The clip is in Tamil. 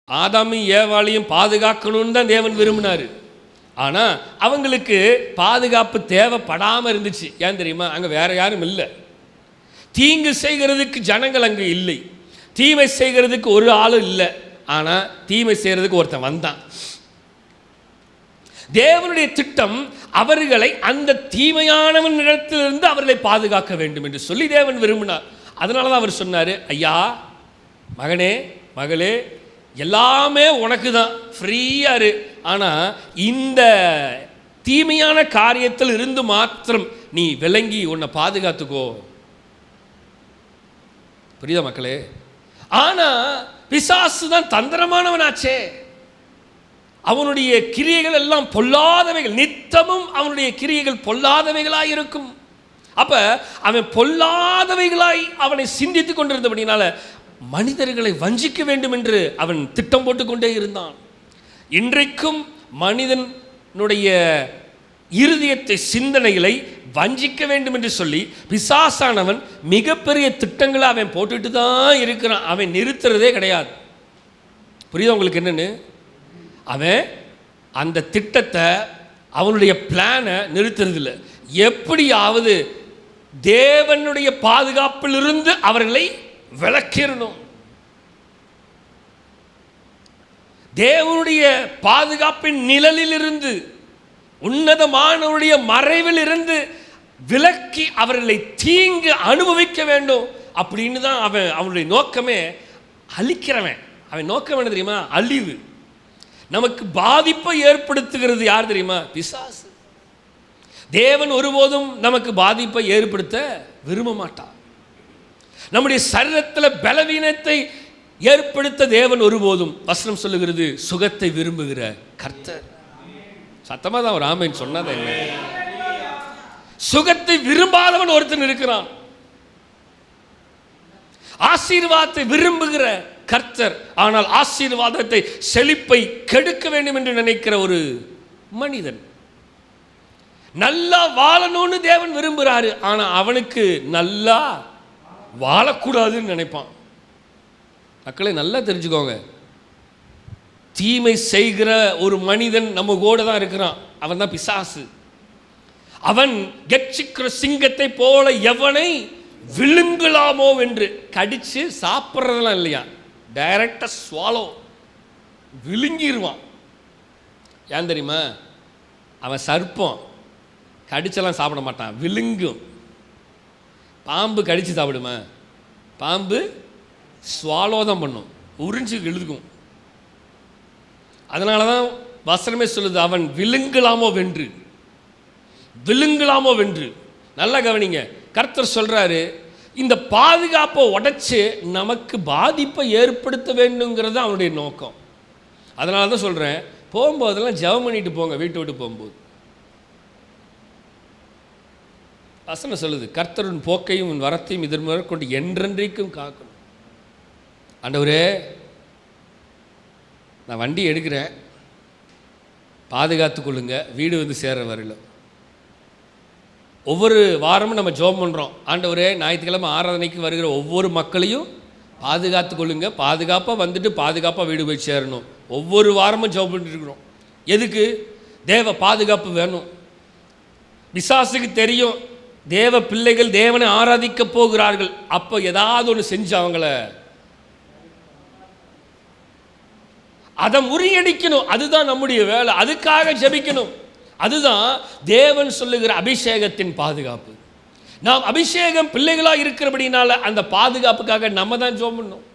ஆதாமையும் ஏவாளையும் பாதுகாக்கணும்னு தான் தேவன் விரும்பினார். ஆனால் அவங்களுக்கு பாதுகாப்பு தேவைப்படாமல் இருந்துச்சு. ஏன் தெரியுமா? அங்கே வேற யாரும் இல்லை. தீங்கு செய்கிறதுக்கு ஜனங்கள் அங்கே இல்லை, தீமை செய்கிறதுக்கு ஒரு ஆளும் இல்லை. ஆனால் தீமை செய்கிறதுக்கு ஒருத்தன் வந்தான். தேவனுடைய திட்டம் அவர்களை அந்த தீமையானவன் இடத்திலிருந்து அவர்களை பாதுகாக்க வேண்டும் என்று சொல்லி தேவன் விரும்பினார். அதனால தான் அவர் சொன்னார், ஐயா மகனே மகளே எல்லாமே உனக்கு தான், ஃப்ரீயாக இரு. ஆனால் இந்த தீமையான காரியத்தில் இருந்து மாத்திரம் நீ விளங்கி உன்னை பாதுகாத்துக்கோ. புரியுதா மக்களே? ஆனால் பிசாசு தான் தந்திரமானவனாச்சே. அவனுடைய கிரியைகள் எல்லாம் பொல்லாதவைகள், நித்தமும் அவனுடைய கிரியைகள் பொல்லாதவைகளாய் இருக்கும். அப்ப அவன் பொல்லாதவைகளாய் அவனை சிந்தித்துக் கொண்டிருந்தபடினால மனிதர்களை வஞ்சிக்க வேண்டும் என்று அவன் திட்டம் போட்டுக்கொண்டே இருந்தான். இன்றைக்கும் மனிதனுடைய இருதயத்தை, சிந்தனைகளை வஞ்சிக்க வேண்டும் என்று சொல்லி பிசாசானவன் மிகப்பெரிய திட்டங்களை அவன் போட்டுட்டு தான் இருக்கிறான். அவன் நிறுத்துறதே கிடையாது. புரியுதா உங்களுக்கு என்னன்னு? அவன் அந்த திட்டத்தை, அவனுடைய பிளானை நிறுத்துறதில்லை. எப்படியாவது தேவனுடைய பாதுகாப்பிலிருந்து அவர்களை விலக்கிடணும். தேவனுடைய பாதுகாப்பின் நிழலில் இருந்து, உன்னதமானவருடைய மறைவில் இருந்து விலக்கி அவர்களை தீங்கு அனுபவிக்க வேண்டும் அப்படின்னு தான் அவனுடைய நோக்கமே. அழிக்கிறவன் அவன் நோக்கம் என்ன தெரியுமா? அழிவு. நமக்கு பாதிப்பை ஏற்படுத்துகிறது யார் தெரியுமா? பிசாசு. தேவன் ஒருபோதும் நமக்கு பாதிப்பை ஏற்படுத்த விரும்ப மாட்டார். நம்முடைய சரீரத்தில் பலவீனத்தை ஏற்படுத்த தேவன் ஒருபோதும், வசனம் சொல்லுகிறது, சுகத்தை விரும்புகிற கர்த்தர். சத்தமாக தான் ஒரு ஆமென் சொன்னது. என்ன? சுகத்தை விரும்பாதவன் ஒருத்தன் இருக்கிறான். ஆசீர்வாதத்தை விரும்புகிற கர்த்தர், ஆனால் ஆசீர்வாதத்தை, செழிப்பை கெடுக்க வேண்டும் என்று நினைக்கிற ஒரு மனிதன். நல்லா வாழணும்னு தேவன் விரும்புகிறாரு, ஆனால் அவனுக்கு நல்லா வாழக்கூடாதுன்னு நினைப்பான். மக்களை நல்லா தெரிஞ்சுக்கோங்க, தீமை செய்கிற ஒரு மனிதன் நம்ம கூட தான் இருக்கிறான். அவன் தான் பிசாசு. அவன் கெட்சிக்கிற சிங்கத்தை போல எவனை விழுங்கலாமோ என்று கடிச்சு சாப்பிட்றதெல்லாம் இல்லையா, டைரக்டா ஸ்வாலோ, விழுங்கிடுவான். ஏன் தெரியுமா? அவன் சர்ப்பம், கடிச்செல்லாம் சாப்பிட மாட்டான், விழுங்கும். பாம்பு கடிச்சு சாப்பிடுமா? பாம்பு ஸ்வாலோ தான் பண்ணும், உறிஞ்சு இழுக்கும். அதனால தான் வசனமே சொல்லுது, அவன் விழுங்கலாமோ வென்று, விழுங்கலாமோ வென்று. நல்லா கவனிங்க, கர்த்தர் சொல்றாரு, இந்த பாதுகாப்பை உடைச்சு நமக்கு பாதிப்பை ஏற்படுத்த வேண்டுங்கிறது அவனுடைய நோக்கம். அதனால தான் சொல்கிறேன், போகும்போதெல்லாம் ஜெபம் பண்ணிட்டு போங்க. வீட்டை விட்டு போகும்போது வசனம் சொல்லுது, கர்த்தரின் போக்கையும் உன் வரத்தையும் இதன் முதற்கொண்டு என்றென்றைக்கும் காக்கணும். ஆண்டவரே, நான் வண்டி எடுக்கிறேன், பாதுகாத்து கொள்ளுங்க, வீடு வந்து சேர்ற வரையிலும். ஒவ்வொரு வாரமும் நம்ம ஜெபம் பண்ணுறோம், ஆண்டவரே ஞாயிற்றுக்கிழமை ஆராதனைக்கு வருகிற ஒவ்வொரு மக்களையும் பாதுகாத்து கொள்ளுங்க, பாதுகாப்பாக வந்துட்டு பாதுகாப்பாக வீடு போய் சேரணும். ஒவ்வொரு வாரமும் ஜெபம் பண்ணிட்டு இருக்கிறோம். எதுக்கு? தேவ பாதுகாப்பு வேணும். பிசாசுக்கு தெரியும் தேவ பிள்ளைகள் தேவனை ஆராதிக்க போகிறார்கள், அப்போ ஏதாவது ஒன்று செஞ்சு அவங்கள அதை முறியடிக்கணும். அதுதான் நம்முடைய வேலை, அதுக்காக ஜெபிக்கணும். அதுதான் தேவன் சொல்லுகிற அபிஷேகத்தின் பாதுகாப்பு. நாம் அபிஷேகம் பிள்ளைகளாக இருக்கிறபடினால அந்த பாதுகாப்புக்காக நம்ம தான் ஜெபம் பண்ணணும்.